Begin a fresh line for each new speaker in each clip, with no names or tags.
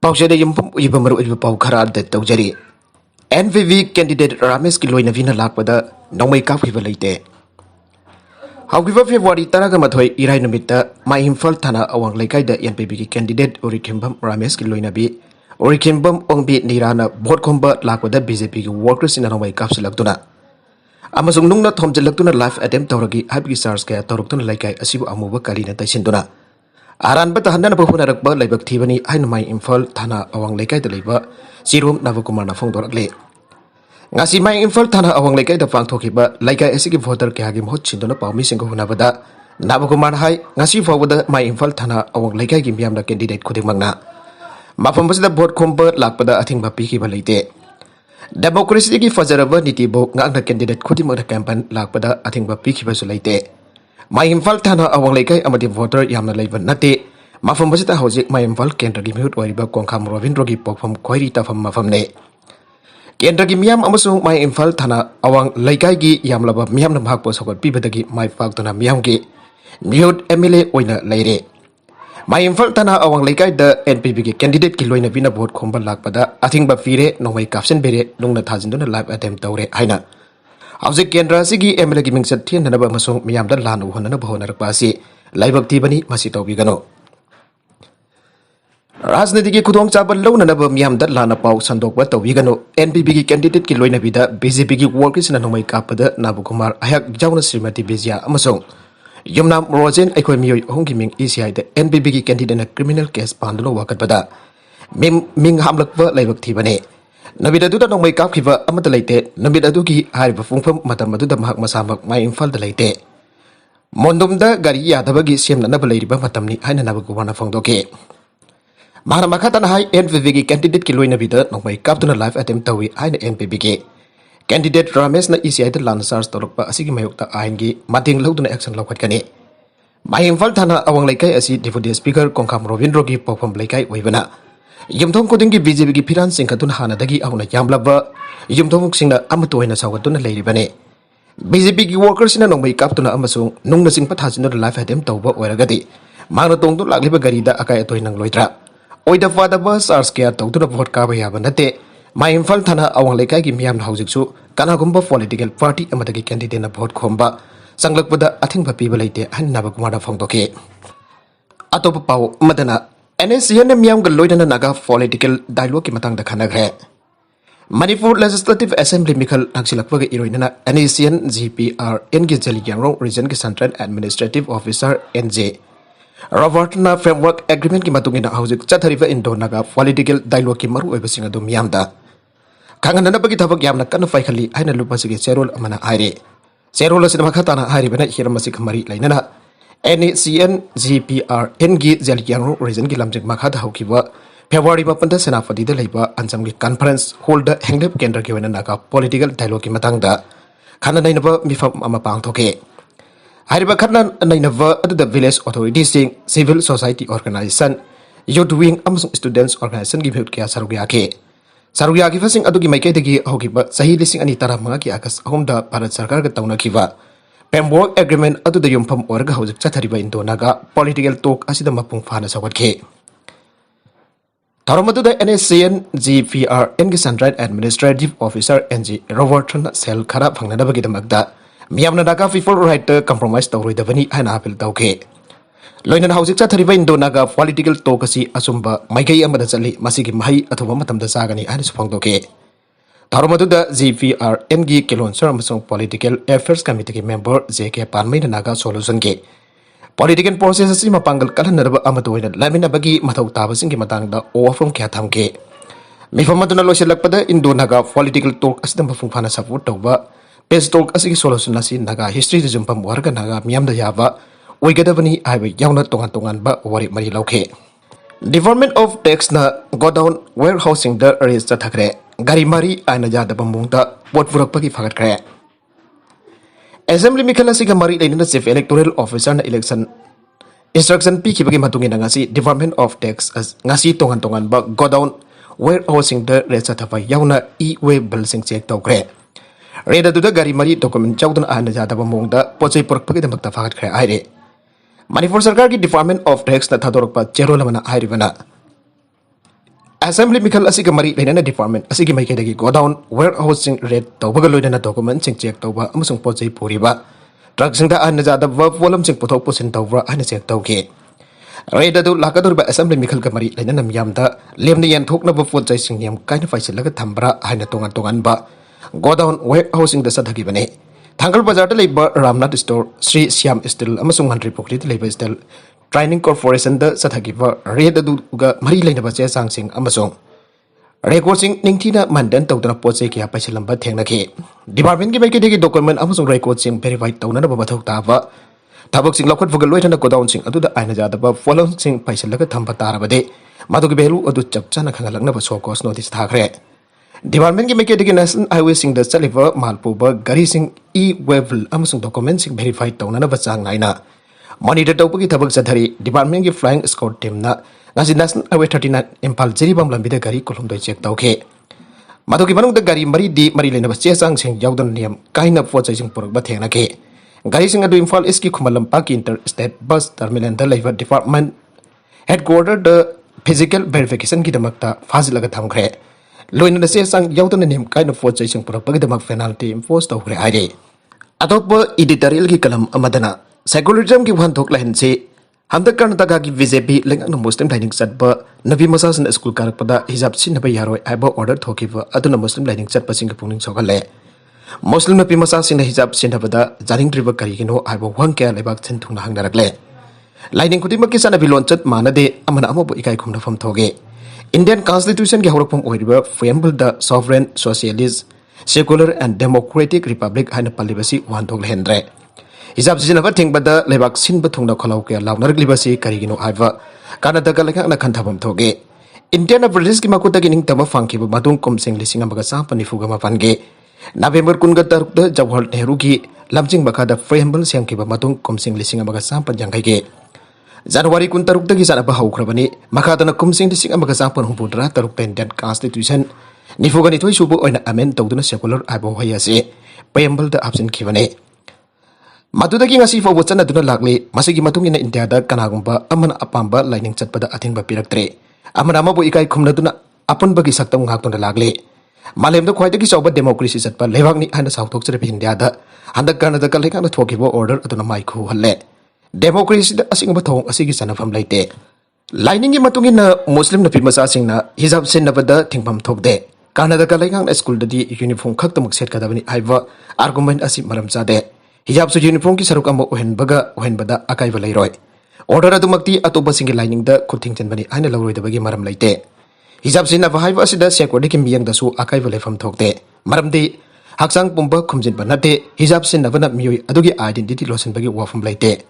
Paushade Yumpum Ibamaru Paukara that Togeri. NVV candidate Rames Kiloina Vina Lakpada, no make up with a late. However, February Taragamatoi Irainamita, my infalt Tana Awang Lakai the NPP candidate Urikimbam Rames Kiloina B, Urikimbam Ongbi Nirana, Board Combat Lakwada BJP workers in a way capsulactuna. Amazon Nuna Tom Jalactuna life attempt Toragi, Happy Sars Kaya Torotun Lakai, Asibu Amuba Kalina Taisinduna. Aran bata handa na pahuna rakba laibak thibani aina mai imphal thana awang lekai da leiba sirum navakumar na phongdorakle ngasi mai imphal thana awang lekai da pangthokiba laikai asigi voter kya gi mohot chindona pawmi singho hunabada navakumar hai ngasi fawda mai imphal thana awang lekai gi miam da candidate khudimangna mafam basida vote khomba lakpada athingba piki ba leite democracy gi fajaraba niti bo ngakna candidate khudimangna campaign lakpada athingba piki ba su leite My infal Tana awang lekai amati voter yamna leiban nate mafam basita hojik my infal kendra gi mihut wariba kongkham rovindro gi pokfam khoiri tafam mafam ne kendra gi miam amasung my infal Tana awang lekai gi yamlaba miam na bhag po sokat pibadagi my faktuna miam gi mihut MLA oina leire my infal Tana awang lekai da NPP gi candidate ki loina bina vote khomba lakpada athingba fire nomai caption bere lungna thajinduna live attempt tawre haina Hauzik Kendra Sigi MLA Giming Satian and Abamasong Miamda Lanu Honana Bohona Pasi, Live Tibani, Masito Vigano. Rasnitiki Kudong Chaba Lona Naba Miamda Lana Pau Sandok Wata Vigano, NPB candidate Kiloina Vida, BJP workers in a Nomai Kapada, Nabukumar, Ayak Jonas Srimati Bizia, Amasong. Yumnam Rosen Equimio Hongiming ECI, the NPB candidate in a criminal case Pandalo Wakapada. Ming Hamlakva Live Tibani. Nabida duda nong may kapkiva amata leite nabida duki hariba fungfam matamadu da mahak masamak may infal da leite mondom da gari yadabagi siyam na nabalairiba matamni hay na nabaguwana fangdoke mahana makata na hay NPP gi candidate kiloy nabida nong may kap na live attempt tawi hay na NPP gi candidate Rames na ECI da lansars tolokpa asigi mayukta ahin gi mating law na action lawkat kani may infal tana awang laikay asi deputy speaker kongkam Rovindro gi pokpam laikay waibana Yumthong Kodingi BJP ki Piran Singhatun Hanadagi Auna Yamblaba, Yumthong Singna Amatoina Sawatuna Lady Bane. BJP ki workers in a Nomay Captuna Amasung, Nung Sing Patas in the life at them Toba or Agati. Manotong to Lagliba Garida Akayatoinang Loitra. Oida Father Bus are scared to the vote Kabayabanate. My infaltana Awang Lekagi Miam Housiksu, Kanagumba political party Amataki candidate in a vote comba, Sanglakpada, I think people late and Nabakumada Fongdoke. Atopau Madana. NSCN Miam Galoidana Naga political dialogue Matang the Kanagre. Manipur Legislative Assembly Mikal Naxilakwaga Iroina NSCN GPR Engizeli Yanro Region Central Administrative Officer NJ. Ravartana Framework Agreement Kimatungina Housing Chatariva Indo Naga political dialogue Kimaru Ebesinga Miamda. Kangana Bagitavak Yamna Kanafakali Aina Lupasiki Serol Amana Aire. Serola Sinamakatana Haribana Hiramasik Mari Lainana. NCN GPR NG Zeliano Reason Gilamjik Makata Hokiva, February Mapanta Senafadi the Labor and some conference holder Hangdep Kendra Kiwanaka political dialogue Matanga, Kananainava Mifam Amapang Toke. Haribakana Nainava the village authorities saying civil society organization, youth wing Amazon students organization give Kia Sarugaki. Sarugaki facing Adugi Maketegi Hokiba, Sahili Anitara Maki Akas Honda Parat Sarkar Tauna Kiva. Framework agreement adu the yumpam orga hojik chathariba indonaga political talk asida mapung fana sawatke. Taramadu the NSCN GPR NG Central Administrative Officer NG Robertson Sel Kara Pangnada Bagidamagda Miamna Naga people right compromise to the Vani and Apple Tauke. Loinan hojik chathariba indonaga political talk asi asumba Maikai Amadasali Masiki Mahi Atuamatam the Sagani and Spongdoke. Taramadu the GPR NG Kilon Sermasong Political Affairs Committee member JK Panmina Naga Solution K. Political process Mapangal Kalanaba Amatuina Lamina Bagi Matau Tabasingi Matanga or from Katamke. Mifamatuna Losilakpada Indonaga political talk as the Mafungana Saputoba, Best talk as a solution as in Naga history the Jumpam Warga Naga Miam the Yava, Wigadavani Iwe Yauna Tongan Ba Wari Mariloke. Development of Tax na go down warehousing the arrears Takre. Gari Mari Anaja the Bamunda, what for a Paki Fakre. Assembly Mikalasiga Mari Chief Electoral Officer election instruction P Kibagi Matungi Nangasi, Department of Tax as Nasi Tongan Tongan Bag go down warehousing the Resatava Yauna E way Belsing Check Tokre. Reda to the Gari Mari document Chowdon Anaja the Bamunda, Poche Pork the Makta Fakre Aire. Manipur Sarkar Department of Tax na Tadorpa Cherolamana Irivana. Assembly Mikal Asika Mari Lena Department, Asiki Makedagi go down, warehousing red, Tobagaloidana documents and check over Amusung Potsy Puriba. Drugs in the Anazada verb volumes in Potopos and Tovra and Sek Toke. Redadu Lakadur by Assembly Mikal Kamari Lenam Yamda, Lemni and Tokna before Jacing Yam kind of Faisal Tambra, Hanatonga Tonganba. Go down, warehousing the Satagibane. Tangle Bazar labor Ramnat store, Sri Siam is still Amasung Country Pocket labor still. Training Corporation the Satagiva, Redaduga, Marilena Basia Sangsing, Amazon. Recording Nintina Mandan Tauta Posekia Pachalamba Tenake. Department give document Amazon recording verified Tona Babatava. Taboxing Locket for Galoit and go down sing to the Ainajadaba, following sing Pachalaka Tampatarabade, Madugabelu or the Chapchana Kangalanga so cause notice Takre. Department give a national highway sing the Saliver, Malpuba, Garising E. Wevel, Amazon documents verified Tona Basang Nina. Monitor Topaki Tabak Satari, Department of Flying Escort Team na National Highway 39 Impal Jeribam Lambida Gari Columdo check Tauke. Matokimanung the Gari Mari di Marilena Chesang Sing Yaudan Niam, kind of watching for Batenake. Gari Sing adu Impal Eski Kumalam Park Interstate Bus Terminal the Labor Department headquartered the physical verification Gidamakta Fazilagatamkre. Loin the Sesang Yaudan Niam kind of watching for a Pagamak penalty imposed over Ide. Adopo editorial Gikalam Amadana. Secularism give one talk like say, Handa Karnataka give VJP link no Muslim dining set but Navi Masas in the school Karapada his up sin Yaro Abo order Tokiva Aduna Muslim dining set passing a pulling Sokale. Muslim Napi Masas in the hijab sin Havada, Zaring River Karikino, Abo one care lebak Tentuna Hangarakle. Lighting Kudimakisana Vilonset Mana de Amanamo Ikai Kumna from Toge. Indian Constitution Gahorapum Oiba, Preamble the sovereign, socialist, secular and democratic republic Hanapalibasi one dog Hendre. Hijab Sinava thing but the Lebak Sin Batunga Kolokia, Launar Libasi, Karigino Iva, Canada Galakana Kantabam Toge. Indian of British Makuta getting Tama Funky, Matung Comsing Lissing Amagasa, Panifugama Fange. November Kungatar, the Jawal Neruki, Lamjing Bakada, Preamble Sankiba Matung Comsing Lissing Amagasa, Panjangage. January Kuntaruk the Gizana Bahau Krabani, Makatana Comsing Lissing Amagasapan Hupudra, Tarupen that Constitution. Nifugani to Subu on Amen Toduna Secular Abo Hayase, Preamble the absent Kivane. Matudagi ngasi for what's another lagli, Masigi Matung in India, Kanagumba, Amana Apamba, Lightning Chatpada Atin Bapiraktre. Amanamabu Ikai Kumnaduna, upon Bagi Saktam Hakon the Lagli. Malem the Quitaki Sober democracy set by Levagni and the South Toxer India, and the Canada Kalika Tokibo order at the Maiku Hale. Democracy the Asingabaton, Asigisana from Late. Lightning Matung in a Muslim the Pimasasina, his absent of the Timpam Tok de. Canada Kalakan school the uniform Kaktamuk set Kadavani Iva, argument Asim Maramzade. Hijab su uniform ki saruk amo uhen baga uhen bada akai valai roi. Order adumakti atoba single lining the kuting chen bani aina lawroi da bagi maram laite. Hijab sin ava haiva asida sekwadi ki miyang da su akai valai fam thokte. Maram de haksang pumba khumjin banate hijab sin navana miyoi adugi identity losen bagi wafam laite.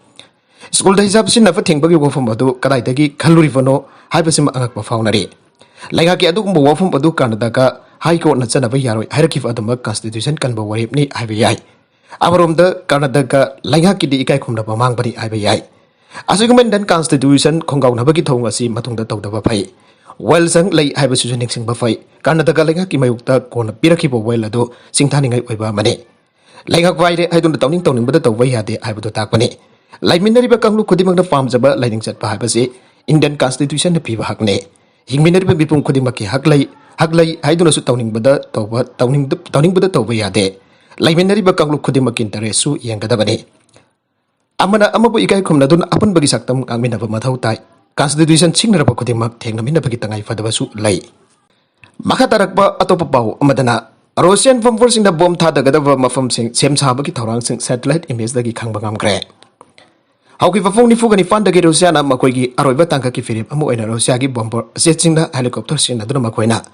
School da hijab sin nava thing bagi wafam adu kadai dagi khaluri vano haiva sim angak pa faunari. Laga ki adu kumba wafam adu Canada ka high court na chana ba yaroi hierarchy aduma constitution kan ba warip ni haiva yai. Amarom the Canada Langa Kidi Ikai Kumda Bamang Badi Ibai. As a recommended constitution, Kongo Nabaki Tongasi, Matung the Toda Bapai. Well sang lay Ibasu Nixing Bafai, Canada Galanga Kimayukta, Kona Pirakipo Welado, Singtaning Iba Mane. Langa Quide, I don't towning toning, but the way had the Ibato Takwane. Like Minariba Kangu Kudimang the farms about lighting set Pahapasi, Indian constitution the Piva Hakne. Hingminariba Bipum Kudimaki Haglay, I don't know towning but the Toba, towning but the Tovayade. Laiminari Bakang Kudimakin Teresu, Yangadabane. Amana Amabu Ikai Kumnadun upon Bagisaktam, Amina Matautai, Constitution Singer Bakudimak, Tangamina Bagitangai Fadabasu Lay. Makatarakba Atopapau, Amadana, Russian from forcing the bomb Tadagadava from Same Sabaki Torang satellite image the Gikang Gre. How give a phony Fugani Fanda Gerusiana Makogi, Aroba Tankaki Philip, Amo and Rosiagi bomber, setting the helicopters in Aduna Maquena.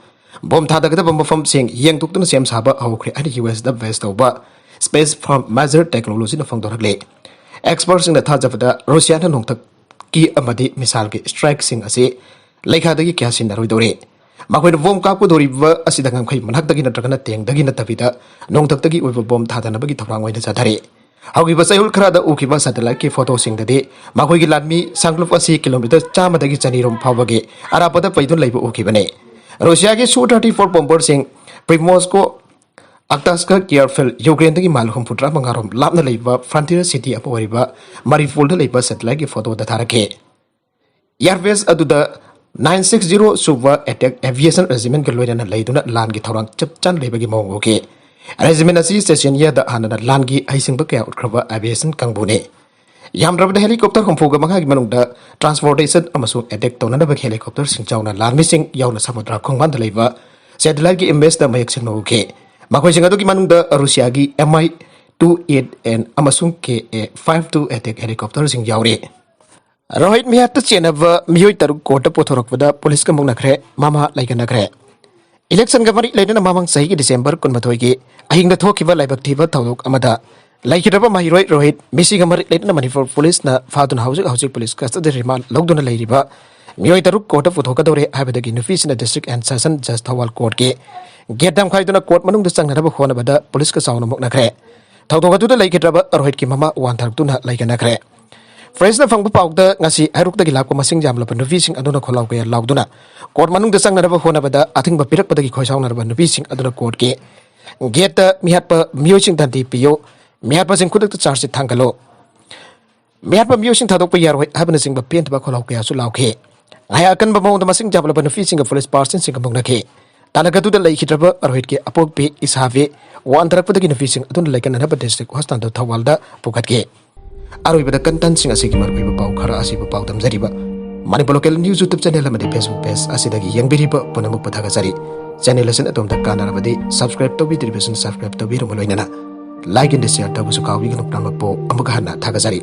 Bomb Tadagada bomb from saying Yang took the same Saba, how created US the West over space from major technology in the Fondorgle. Experts in the touch of the Russian and Ki Amadi Misalki strike sing as a like how the Kasin the Rodore. Makwin Vom Kapu do river Asidang Manhatagina Dragana Tang, Dagina Tavita, non Taki with a bomb Tatanabagi Torang with the Satari. How we was able to crowd the Ukiva satellite photo sing the day, Makwigi Ladmi, Sanglofasi kilometers, Chamadagi Janirum Pavage, Arapada Paidun Labor Ukibane. Russia के Su-34 bomber sing Primorsko Aktaska Airfield Ukraine की मालूम फुटरा मंगारों लापना लेबा Frontier City अपो वरीबा Mariupol लेबा satellite की photo दथारके Airways अदुदा 960 सुबह attack aviation regiment के लोयना लेदुना लान की थौरांग चपचान लेबगी मौंग okay regiment असी स्टेशन यादा हाना लान की हाइसिंग कया उठ्रबा एविएशन कंबुने यामद्रबदा हेलीकॉप्टर हमफुगा मंगा मनुंगदा ट्रांसपोर्टेशन अमसुंग अटैक तौनदबा हेलीकॉप्टर सिंचावना लान मिसिंग यावना समुद्र खोंगबान लेबा सैटेलाइट की इमेज दा मयक सिंग ओके मखोय सिंग अदुगी मनुंगदा रूसिया की MI-28N अमसुंग KA-52 अटैक हेलीकॉप्टर सिंग यावरे रोहित मियात चेनब मियोय तरु कोर्ट पोथोरकबदा पुलिस का मुक्नखरे मामा लाइकनखरे इलेक्शन का मरी लेना मामंग सही की दिसंबर 19 की अहिंग थोखिबा लाइबक थीबा थौलोक अमदा लाइखिरबा माहिरोय रोहित मिसी का मरी लेना मणिपुर पुलिस ना फादुन हाउसिंग पुलिस कस्टडी रिमांड लौदुना लेरिबा मियोय तरु कोर्ट पोथोकदोरे हाबदगी नुफिसना डिस्ट्रिक्ट एंड सेशन जज थवाल कोर्ट के गेट दाम खाइदुना कोर्ट मनुंग चंगनबा होनबदा पुलिस का साउन मुक्नखरे थौदोगदुदा लाइखिरबा रोहित की मामा वानथरक्तुना लाइकनखरे फ्रेंस फंग पाउद हरुकदगी लाप मसिंग जामलब नुफिसिंग अदुना खोलाव कया लाउदुना कोर्ट मनुंग चंगनबा होनबदा अथिंग पिरकपदगी खोसाउनरबा नुफिसिंग अदुना कोर्ट के गेट मिहात मियोसिंग दंती पियो मिहात सिंग खुदक चार्ज थांगलो मिहात मियोसिंग थादोक यारोय हाबन सिंग पेंटबा खोलाव कया सु लाउखे आया अकन बमोंग मसिंग जामलब नुफिसिंग पुलिस पर्सन सिंग मुक्नखे तालगदुदा लाइखिद्रबा रोहित के अपोकपे इसावे वानथरक्पदगी नुफिसिंग अदुना लाइकननबा डिस्ट्रिक्ट हॉस्पिटल थवालदा पुखत्खे अरुबदा कंटन सिंग असिगी मरबीबा पाउ खरा असिबा पाउ तमजरिबा Manipur local news YouTube channel अमदि फेसबुक पेज असिदगी यंगबिरिबा पुनमुक पथागजरी चैनल असन अतोमदा कानारबदि सब्सक्राइब तौबिदिरिबसन सब्सक्राइब तौबिरमु लोइनना लाइक एंड शेयर तौबुसु काउबिगनु प्रामपो अमुक हन्ना थागजरी।